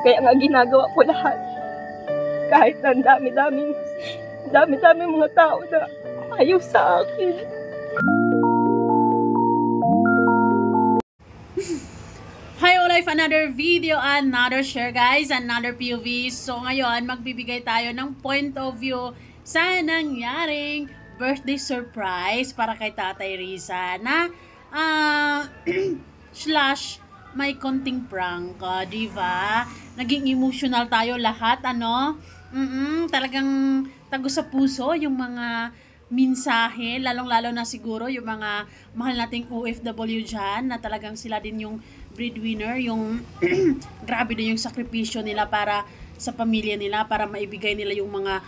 Kaya nga ginagawa ko lahat. Kahit na ang dami-daming mga tao na ayaw sa akin. Hi Olive, another video, another share guys, another POV. So ngayon, magbibigay tayo ng point of view sa nangyaring birthday surprise para kay Tatay Rizza na slash may konting prank, diba? Naging emotional tayo lahat, ano? Talagang tago sa puso yung mga mensahe, lalong-lalo na siguro yung mga mahal nating OFW dyan, na talagang sila din yung breadwinner, yung grabe din yung sakripisyo nila para sa pamilya nila, para maibigay nila yung mga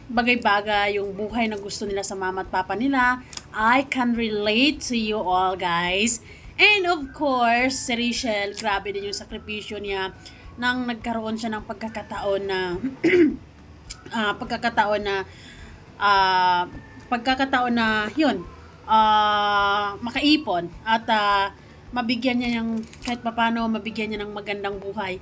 bagay-bagay, yung buhay na gusto nila sa mama at papa nila. I can relate to you all, guys. And of course, si Rachel, grabe din yung sakripisyo niya nang nagkaroon siya ng pagkakataon na yun, makaipon at mabigyan niya ng kahit papano, mabigyan niya ng magandang buhay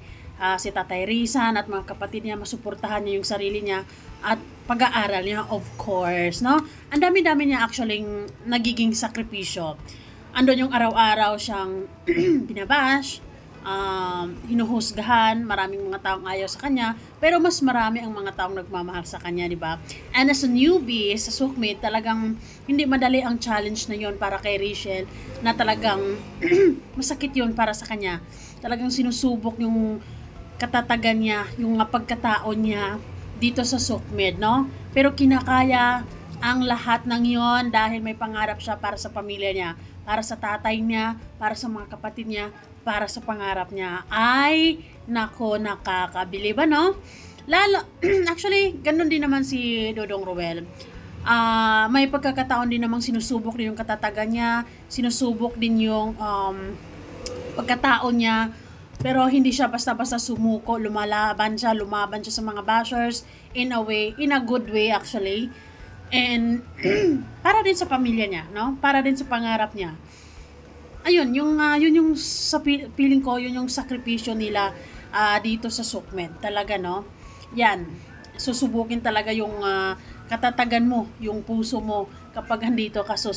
si Tatay Rizza at mga kapatid niya, masuportahan niya yung sarili niya at pag-aaral niya, of course, no? Ang dami-dami niya actually nagiging sakripisyo. Andun yung araw-araw siyang binabash, hinuhusgahan, maraming mga taong ayaw sa kanya, pero mas marami ang mga taong nagmamahal sa kanya, di ba? And as a newbie sa Sookmate, talagang hindi madali ang challenge na yon para kay Rachel, na talagang masakit yon para sa kanya. Talagang sinusubok yung katatagan niya, yung pagkatao niya dito sa Sookmate, no? Pero kinakaya ang lahat ng yon dahil may pangarap siya para sa pamilya niya, para sa tatay niya, para sa mga kapatid niya, para sa pangarap niya. Ay, nako, nakakabilib, no? Lalo, actually, ganun din naman si Dodong Ruel. May pagkakataon din namang sinusubok din yung katatagan niya, sinusubok din yung pagkatao niya, pero hindi siya basta-basta sumuko, lumaban siya sa mga bashers, in a way, in a good way actually. And para din sa pamilya niya, no? Para din sa pangarap niya. Ayun, yun yung sa feeling ko, yun yung sakripisyo nila dito sa Sookmate. Talaga, no? Yan. Susubukin talaga yung katatagan mo, yung puso mo kapag andito ka sa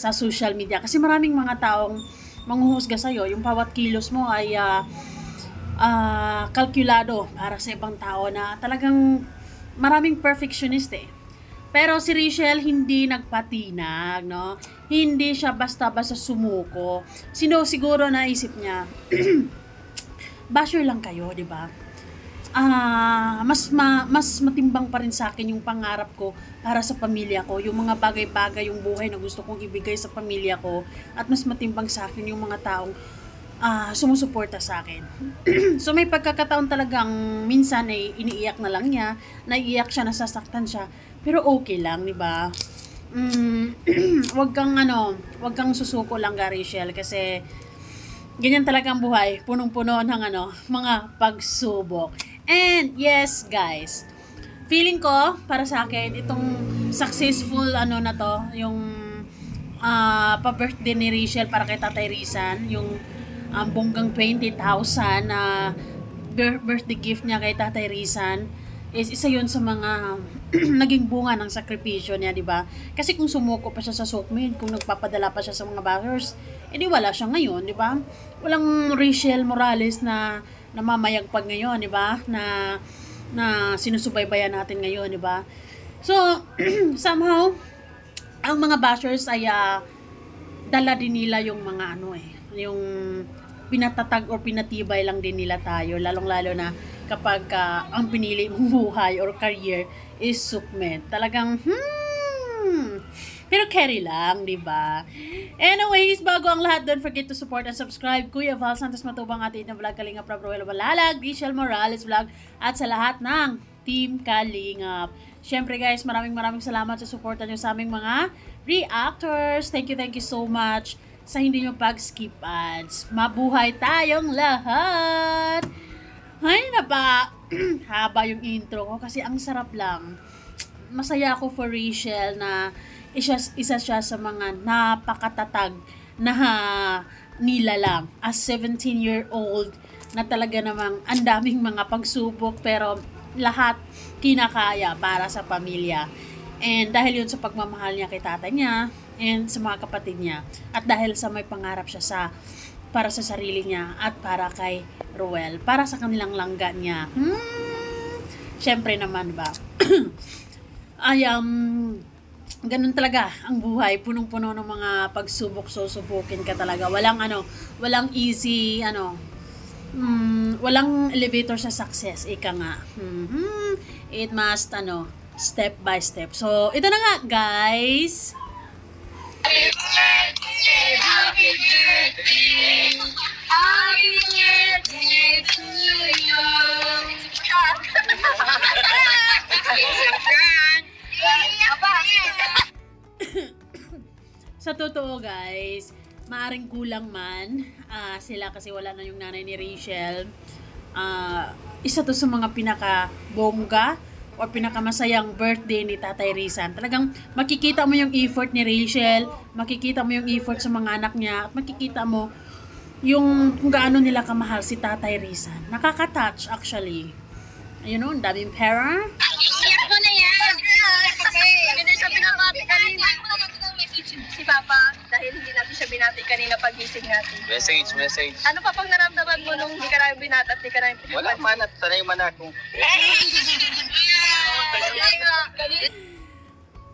social media. Kasi maraming mga taong manghuhusga sa'yo. Yung bawat kilos mo ay kalkulado para sa ibang tao na talagang maraming perfectionist eh. Pero si Rachel hindi nagpatinag, no? Hindi siya basta-basta sumuko. Siguro naisip niya, basher lang kayo, di ba? Mas matimbang pa rin sa akin yung pangarap ko para sa pamilya ko, yung mga bagay-bagay, yung buhay na gusto kong ibigay sa pamilya ko, at mas matimbang sa akin yung mga taong sumusuporta sa akin. So may pagkakataon talagang minsan ay iniiyak na lang niya, naiiyak siya, nasasaktan siya, pero okay lang, di ba? Wag kang susuko lang, Rachel, kasi ganyan talaga ang buhay, punong-puno ng mga pagsubok. And yes, guys, feeling ko para sa akin itong successful na to, yung pa-birthday ni Rachel para kay Tatay Rizza, yung bonggang 20,000 na birthday gift niya kay Tatay Rizza, is isa yun sa mga naging bunga ng sakripisyo niya, di ba? Kasi kung sumuko pa siya sa Sookmate, kung nagpapadala pa siya sa mga bashers, edi wala siya ngayon, di ba? Walang Rachel Morales na namamayagpag ngayon, di ba? Na sinusubaybayan natin ngayon, di ba? So, somehow, ang mga bashers ay dala din nila yung mga yung pinatatag or pinatibay lang din nila tayo, lalong-lalo na kapag ang pinili mong buhay or career is Sookmate. Talagang, pero carry lang, di ba? Anyways, bago ang lahat, don't forget to support and subscribe. Kuya Val Santos Matubang, atin na vlog, Kalingap Rob Roel Balalag, Rachel Morales vlog, at sa lahat ng Team Kalingap. Syempre guys, maraming salamat sa suporta nyo sa aming mga reactors. Thank you so much sa hindi nyo pag-skip ads. Mabuhay tayong lahat! Ay, haba yung intro ko kasi ang sarap lang. Masaya ako for Rachel na isa siya sa mga napakatatag na nilalang. As 17-year-old na talaga namang ang daming mga pagsubok pero lahat kinakaya para sa pamilya. And dahil yun sa pagmamahal niya kay tatay niya and sa mga kapatid niya at dahil sa may pangarap siya para sa sarili niya at para kay Ruel, para sa kanilang langga niya. Syempre naman ba? Ay, ganun talaga ang buhay, punong-puno ng mga pagsubok, susubukin ka talaga. Walang easy, walang elevator sa success, ika nga. It must, step by step. So, ito na nga, guys. Happy birthday, happy birthday, happy birthday to you. Sa totoo, guys, maaring kulang man sila kasi wala na yung nanay ni Rachel. Isa to sa mga pinaka-bongga o pinakamasayang birthday ni Tatay Rizan. Talagang makikita mo yung effort ni Rachel, makikita mo yung effort sa mga anak niya, at makikita mo yung kung gaano nila kamahal si Tatay Rizan. Nakaka-touch actually. Ayun o, ang daming pera. Iyak mo na yan. Hindi siya binabati kanina. Si Papa, dahil hindi natin siya binati kanina pagising natin. Message. Ano pa pang naramdaman mo nung hindi ka namin binati at hindi ka namin pinapati? Wala man at sanay man ako.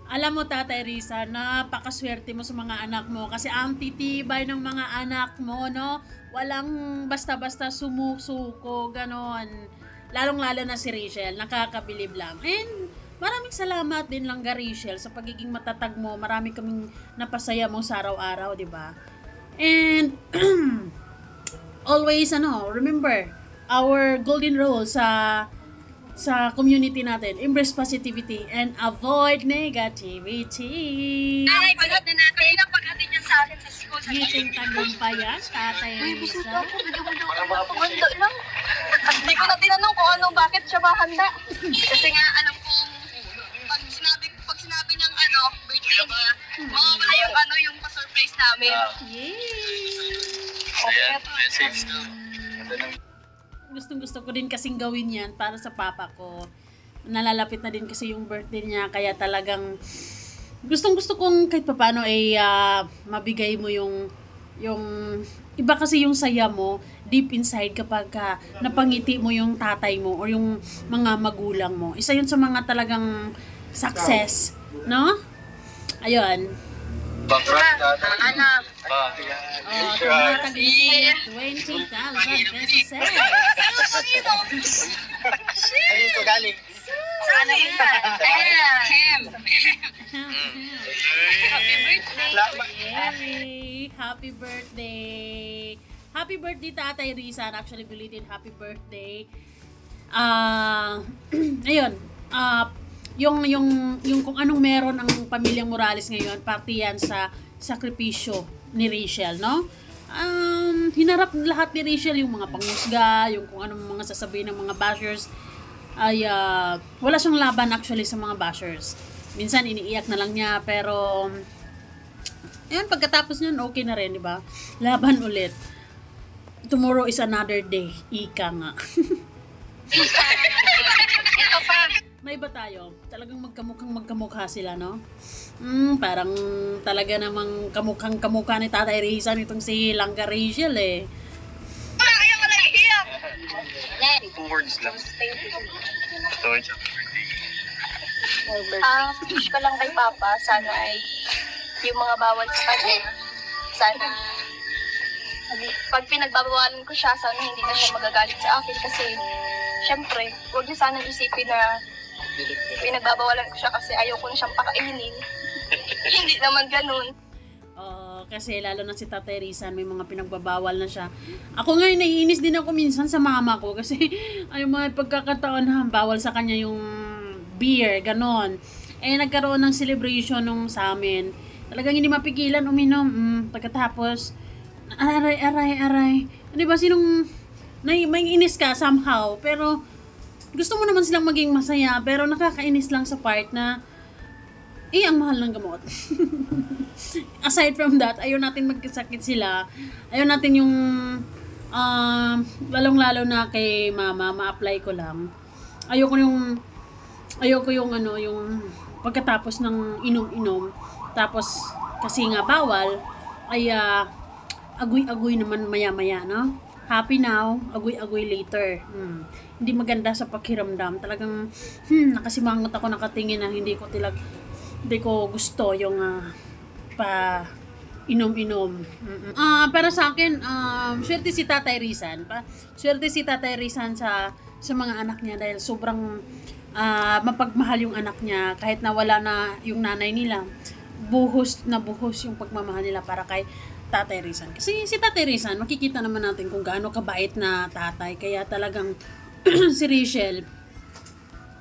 Alam mo, Tatay Rizan, napakaswerte mo sa mga anak mo kasi ang titibay ng mga anak mo, no? Walang basta-basta sumusuko, ganon. Lalong-lalo na si Rachel, nakakabilib lang. And maraming salamat din lang ga Rachel sa pagiging matatag mo. Marami kaming napasaya mo sa araw-araw, di ba? And always remember our golden rule sa community natin. Embrace positivity and avoid negativity. Ay, pagod na natin. Napaghatid niya sa akin sa school. Ngiting tagumpayan, Tatay Rizan. Pagod lang. Hindi ko na tinanong kung bakit siya mahanda. Kasi nga, alam kong pag sinabi niyang birthday niya, mawawala yung pa-surprise namin. Yay! Ayan, message to. Gustong-gusto ko din kasing gawin yan para sa papa ko. Nalalapit na din kasi yung birthday niya, kaya talagang gustong-gusto kong kahit paano ay mabigay mo yung iba kasi yung saya mo deep inside kapag napangiti mo yung tatay mo or yung mga magulang mo. Isa yun sa mga talagang success, no? Ayun. Background data. Anak. Tumatagin 20,000 pesos eh. Ano ito galing? Sana yun ba? Hem. Happy birthday. Yay! Happy birthday! Happy birthday, Tatay Rizan. Actually, belated happy birthday. Ayun. Yung kung anong meron ang pamilyang Morales ngayon, parte yan sa sakripisyo ni Rachel, no? Hinarap lahat ni Rachel yung mga pangusga, yung kung anong mga sasabihin ng mga bashers, ay wala siyang laban actually sa mga bashers. Minsan iniiyak na lang niya, pero ayun, pagkatapos niyan okay na rin, di ba? Laban ulit. Tomorrow is another day, ika nga. Ito pa. May iba tayo, talagang magkamukha sila, no? Parang talaga namang kamukha ni Tatay Rizan itong si Langga Rachel eh. Kaya ko lang iiyak. 2 words lang. Ito ay siya. Wish ko lang kay Papa, sana ay yung mga bawal sa kanya, sana pag pinagbabawalan ko siya, sana hindi na siya magagalit sa akin kasi syempre, huwag niyo sana isipin na pinagbabawalan ko siya kasi ayaw ko na siyang pakainin. Hindi naman ganun. Kasi lalo na si Tatay Rizan, may mga pinagbabawal na siya. Ako nga, naiinis din ako minsan sa mama ko kasi ay mga pagkakataon bawal sa kanya yung beer, ganon. Nagkaroon ng celebration nung sa amin. Talagang hindi mapigilan uminom. Pagkatapos, aray. Di ba, may inis ka somehow, pero gusto mo naman silang maging masaya, pero nakakainis lang sa part na ang mahal ng gamot. Aside from that, ayaw natin magkasakit sila. Ayaw natin yung Lalong-lalo na kay mama, ma-apply ko lang. Ayoko yung ano, yung pagkatapos ng inom-inom, tapos kasi nga bawal, ay agoy-agoy naman maya-maya, no? Happy now, agoy-agoy later. Hindi maganda sa pakiramdam. Talagang, nakasimangot ako nakatingin na hindi ko gusto yung pa inom-inom. Para sa akin, swerte si Tatay Rizan. Swerte si Tatay Rizan sa mga anak niya dahil sobrang mapagmahal yung anak niya kahit na wala na yung nanay nila. Buhos yung pagmamahal nila para kay Tatay Rizan. Kasi si Tatay Rizan, makikita naman natin kung gaano kabait na tatay. Kaya talagang si Rachel,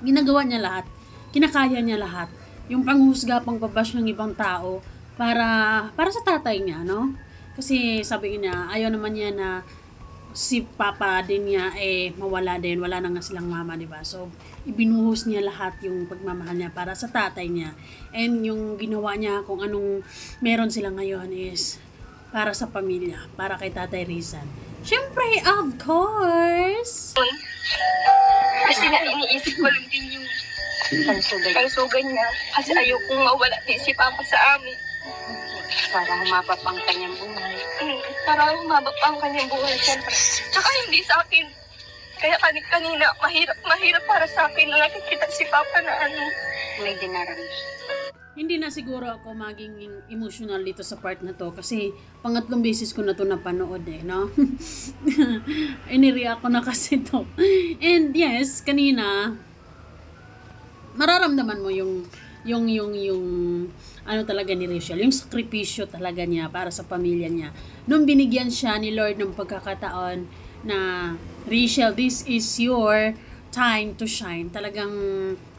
ginagawa niya lahat. Kinakaya niya lahat. Yung panghusga, pangbabash ng ibang tao para sa tatay niya, no? Kasi sabi niya, ayaw naman niya na si papa din niya mawala din, wala na nga silang mama, di ba? So ibinuhos niya lahat yung pagmamahal niya para sa tatay niya. And yung ginawa niya kung anong meron sila ngayon is para sa pamilya, para kay Tatay Rizan. Siyempre, of course! Kasi nga iniisip ko lang din yung kalsugan niya. Kasi ayokong mawala din si Papa sa amin. Para humaba pa ang kanyang buhay. Para humaba pa ang kanyang buhay, siyempre. Tsaka hindi sa akin. Kaya kanina, mahirap para sa akin na nakikita si Papa na May dinaranas. Hindi na siguro ako maging emotional dito sa part na to kasi pangatlong beses ko na to napanood no? Inireact ko na kasi to. And yes, kanina mararamdaman mo yung ano talaga ni Rachel, yung sakripisyo talaga niya para sa pamilya niya. Nung binigyan siya ni Lord ng pagkakataon na Rachel, this is your time to shine. Talagang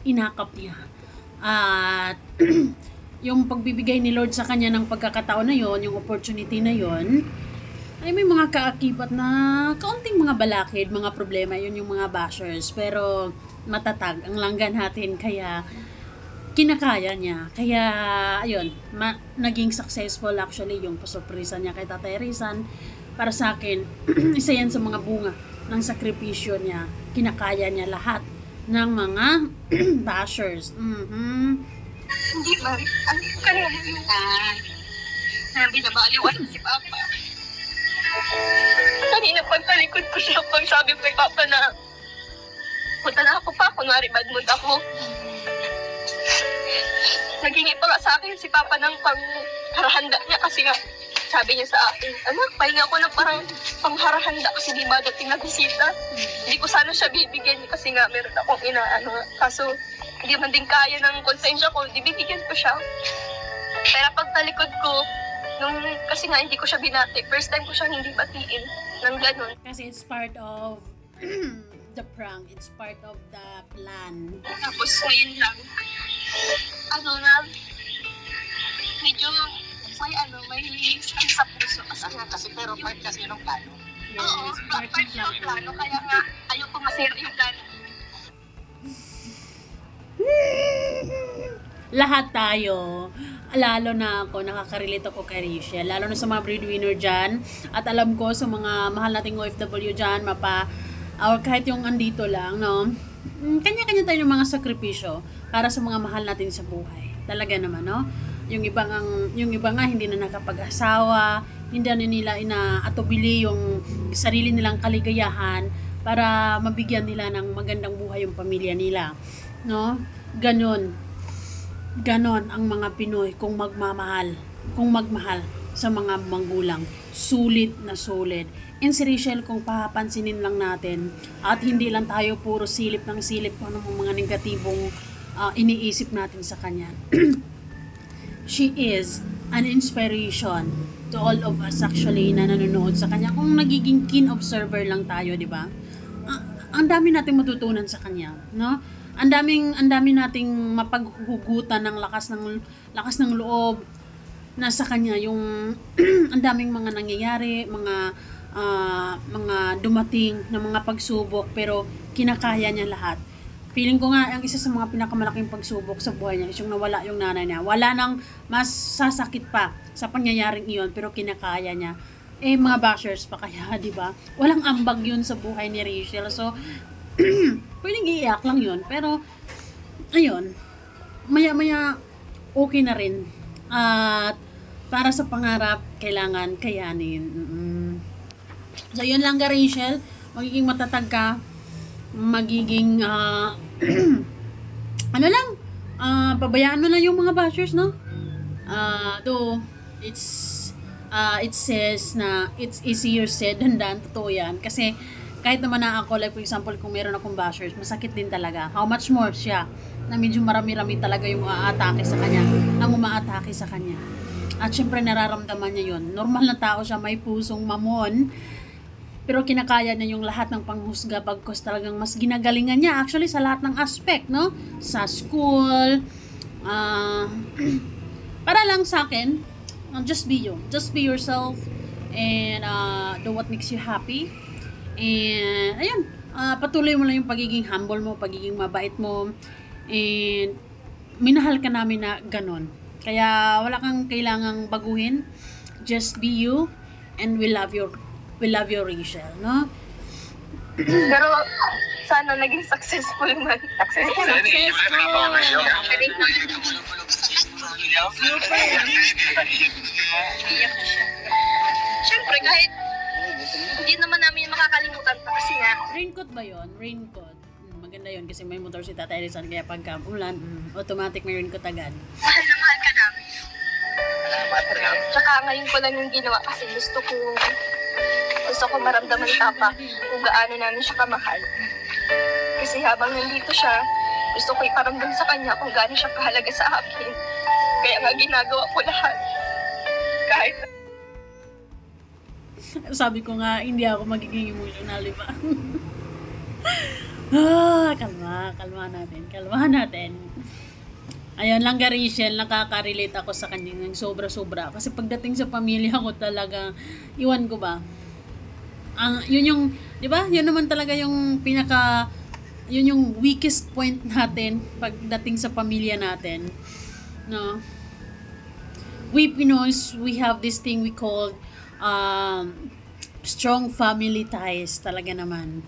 inakap niya. At yung pagbibigay ni Lord sa kanya ng pagkakataon na yon, yung opportunity na yon, ay may mga kaakibat na kaunting mga balakid, mga problema, yun yung mga bashers. Pero matatag ang langgan natin, kaya kinakaya niya. Kaya, ayun, naging successful actually yung pasurpresa niya kay Tatay Rizan. Para sa akin, isa yan sa mga bunga ng sakripisyo niya. Kinakaya niya lahat ng mga bashers. hindi ba? Kanina yung na binabaliwan si Papa. Kanina pagtalikod ko siya, pag sabi ko kay Papa na punta na ako pa, kunwari bad mood ako. Naghingi pa nga sa akin si Papa ng pangharahanda niya kasi nga sabi niya sa akin, anak, pahinga ko ng parang pangharahanda kasi di ba dating na bisita. Hindi ko sana siya bibigyan kasi nga meron akong inaano. Kaso hindi man din kaya ng konsensya ko, di bibigyan ko siya. Pero pagtalikod ko, kasi nga hindi ko siya binati, first time ko siyang hindi batiin ng ganun. Kasi it's part of the prank, it's part of the plan. Tapos ngayon lang, medyo may sa puso. Kasi pero part kasi ng plano. Oo, Yes, part ng plano. Kaya nga, ayoko masira yung plano. Lahat tayo, lalo na ako, nakaka-relate ako kay Rachel, lalo na sa mga breadwinner dyan, at alam ko sa mga mahal nating OFW dyan, or kahit yung andito lang, no? Kanya-kanya tayo ng mga sakripisyo para sa mga mahal natin sa buhay. Talaga naman, no? Yung iba nga hindi na nakapag-asawa, hindi na nila inaatubili yung sarili nilang kaligayahan para mabigyan nila ng magandang buhay yung pamilya nila, no? Ganon ang mga Pinoy kung magmahal sa mga magulang, sulit na sulit. And si Rachel, kung papansinin lang natin at hindi lang tayo puro silip ng silip kung anong mga negatibong iniisip natin sa kanya. She is an inspiration to all of us actually na nanonood sa kanya. Kung nagiging keen observer lang tayo, di ba? Ang dami nating matutunan sa kanya, no? Ang dami nating mapaghugutan ng lakas ng loob na sa kanya, yung ang daming mga nangyayari, mga dumating na mga pagsubok, pero kinakaya niya lahat. Feeling ko nga, ang isa sa mga pinakamalaking pagsubok sa buhay niya is yung nawala yung nanay niya. Wala nang mas sasakit pa sa pangyayaring iyon, pero kinakaya niya mga bashers pa kaya, di ba? Walang ambag yun sa buhay ni Rachel. So, pwedeng iiyak lang yun. Pero, ayun, maya-maya, okay na rin. At, para sa pangarap, kailangan kayanin. So, yun lang ka, Rachel. Magiging matatag ka. Magiging, ano lang, pabayaan mo lang yung mga bashers, no? Though, it says na it's easier said than done. Totoo yan. Kasi, kahit naman na ako, like for example, kung meron akong bashers, masakit din talaga. How much more siya, na medyo marami-rami talaga yung umaatake sa kanya, ang umaatake sa kanya. At syempre, nararamdaman niya yun. Normal na tao siya, may pusong mamon, pero kinakaya niya yung lahat ng panghusga, bagkos talagang mas ginagalingan niya, actually, sa lahat ng aspect, no? Sa school, para lang sa akin, just be you. Just be yourself, and do what makes you happy. And, ayun, patuloy mo lang yung pagiging humble mo, pagiging mabait mo, and minahal ka namin na ganon. Kaya, wala kang kailangang baguhin. Just be you, and we love you, Rachel, no? Pero sana naging successful man. Successful. Siyempre, kahit hindi naman namin makakalimutan pa kasi nga. Raincoat ba yun? Raincoat. Maganda yun kasi may motor si Tatay Rizal, kaya pagka umulan, automatic may raincoat agad. Mahal na mahal ka namin. Tsaka ngayon ko lang yung ginawa kasi gusto ko maramdaman ni Papa kung gaano namin siya kamahal. Kasi habang nandito siya, gusto ko iparamdam sa kanya kung gaano siya kahalaga sa akin. Kaya nga ginagawa ko lahat. Kahit Sabi ko nga, hindi ako magiging emotional, di ba? Kalma natin. Ayun lang ka, Rachel, nakaka-relate ako sa kanya ng sobra-sobra. Kasi pagdating sa pamilya ko talaga, iwan ko ba? Yun yung, di ba? Yun naman talaga yung yun yung weakest point natin pagdating sa pamilya natin. No? We Pinoys, we have this thing we call strong family ties talaga naman.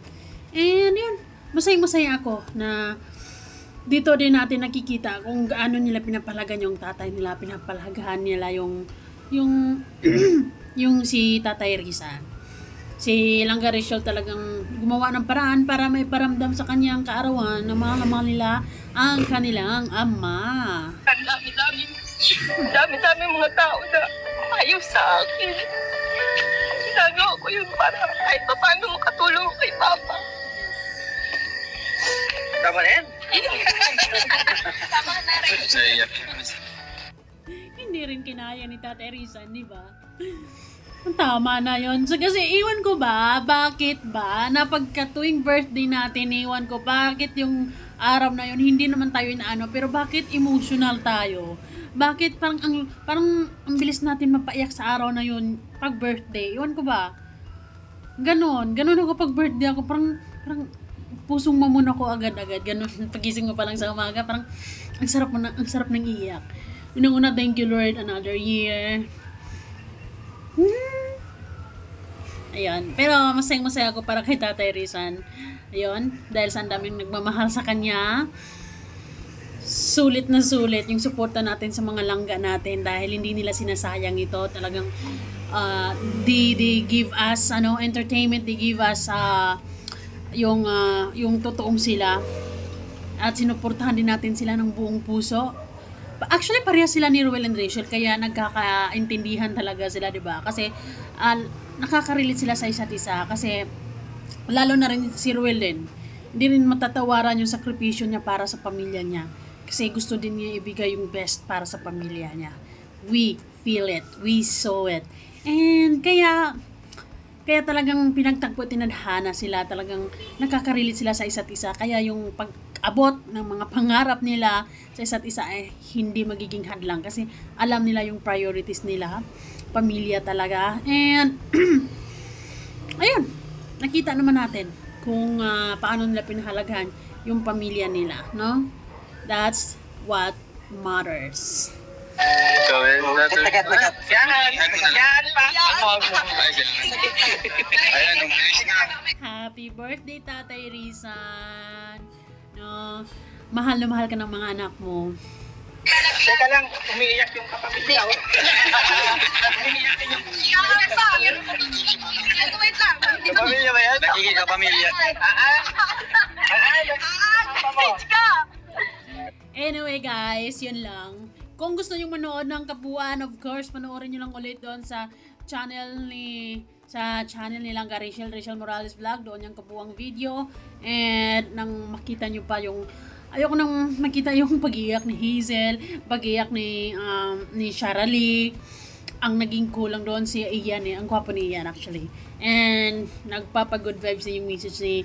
And yun, masaya ako na dito din natin nakikita kung gaano nila pinapalagan yung tatay nila, pinapalagahan nila yung yung si Tatay Rizal. Si Langga Rachel talagang gumawa ng paraan para may paramdam sa kanyang kaarawan na mahal nila ang kanilang ama. Ang dami-dami mga tao na ayaw sa akin. Ginagawa ko yun para kahit pa paano makatulong kay Papa. Tama na yan. tama na rin. Hindi rin kinaya ni Tatay Rizal, di ba? Tama na yon. So, kasi iwan ko ba, bakit ba, na pagka tuwing birthday natin, iwan ko, bakit yung araw na yon hindi naman tayo inaano, pero bakit emotional tayo? Bakit parang ang bilis natin mapaiyak sa araw na yon pag birthday? Iwan ko ba? Ganon ako pag birthday ako, parang pusong mamon ako agad-agad, ganon. Pagising mo pa lang sa umaga, parang ang sarap ng iyak. Unang-una, thank you Lord, another year. Ayun. Pero masayang-masaya ako para kay Tatay Rizal. Ayun. Dahil sa daming nagmamahal sa kanya. Sulit na sulit yung suporta natin sa mga langga natin dahil hindi nila sinasayang ito. Talagang they give us entertainment, they give us yung totoong sila. At sinuportahan din natin sila ng buong puso. Actually, pareha sila ni Ruel and Rachel, kaya nagkakaintindihan talaga sila, di ba? Kasi, nakaka-relate sila sa isa't isa. Kasi, lalo na rin si Ruel din. Hindi rin matatawaran yung sakripisyo niya para sa pamilya niya. Kasi gusto din niya ibigay yung best para sa pamilya niya. We feel it. We saw it. And, kaya talagang pinagtagpo at tinadhana sila. Talagang nakaka-relate sila sa isa't isa. Kaya yung pag-abot ng mga pangarap nila sa isa't isa ay hindi magiging hadlang kasi alam nila yung priorities nila, pamilya talaga. And ayun, nakita naman natin kung paano nila pinahalagahan yung pamilya nila, no? That's what matters. Takat. Yan pa. Ayan, umalis na. Happy birthday, Tatay Rizan. No, mahal na mahal ka ng mga anak mo. Teka lang, umiiyak yung kapamilya. Umiiyak yung Wait lang. kapamilya ba yan? Nakikita kapamilya. Message ka! Anyway guys, yun lang. Kung gusto nyo manood ng Kabuuan, of course, panoorin nyo lang ulit doon sa channel ni Langga Rachel Morales Vlog. Doon yung kabuuang video. And nang makita nyo pa yung ayoko nang makita yung pag-iyak ni Hazel, pag-iyak ni Sharalee. Ang naging kulang doon si Ian ang gwapo ni Ian actually. And nagpapa-good vibes din yung message ni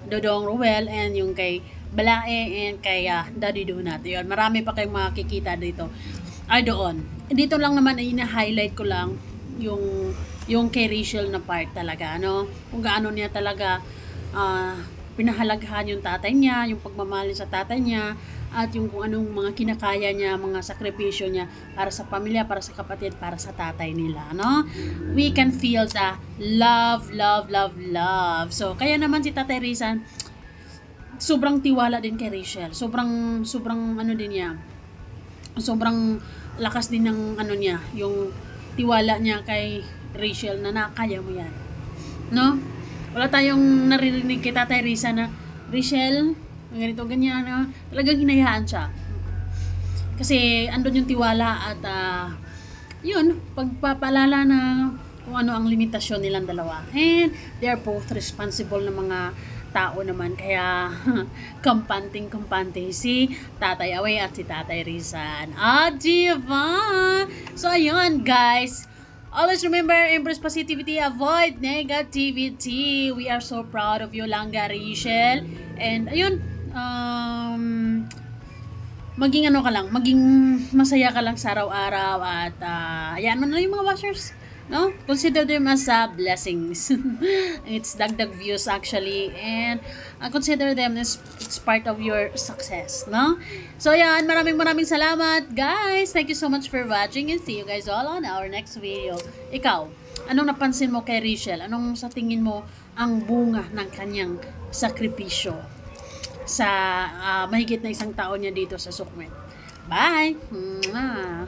Dodong Ruel and yung kay Balae and kay Daddy Donut. Yun, marami pa kayong makikita dito. Ay doon. Dito lang naman ay ina-highlight ko lang yung kay Rachel na part talaga, no? Kung gaano niya talaga pinahalagahan yung tatay niya, yung pagmamahal sa tatay niya, at yung kung anong mga kinakaya niya, mga sakripisyo niya para sa pamilya, para sa kapatid, para sa tatay nila, no? We can feel the love. So, kaya naman si Tatay Rizan, sobrang tiwala din kay Rachel. Sobrang ano din niya. Sobrang lakas din ng ano niya, yung tiwala niya kay Rachel na kaya mo yan. No? Wala tayong naririnig kay Tatay Rizan na Rachel, ganito, ganyan, no? Talagang hinayaan siya. Kasi andun yung tiwala at yun, pagpapalala na kung ano ang limitasyon nilang dalawa. And they are both responsible na mga tao naman. Kaya kampante si Tatay Away at si Tatay Rizan. Diba? So ayun guys, always remember, embrace positivity, avoid negativity. We are so proud of you, Langga Rachel. And ayun, maging ano ka lang, maging masaya ka lang sa araw-araw at ayan mo na yung mga washers, no? Consider them as blessings. It's dagdag views actually, and consider them as it's part of your success, no? So ayan, maraming salamat guys. Thank you so much for watching and see you guys all on our next video. Ikaw, anong napansin mo kay Rachel? Anong sa tingin mo ang bunga ng kanyang sakripisyo sa mahigit na isang taon niya dito sa Sukmet? Bye! Mwah!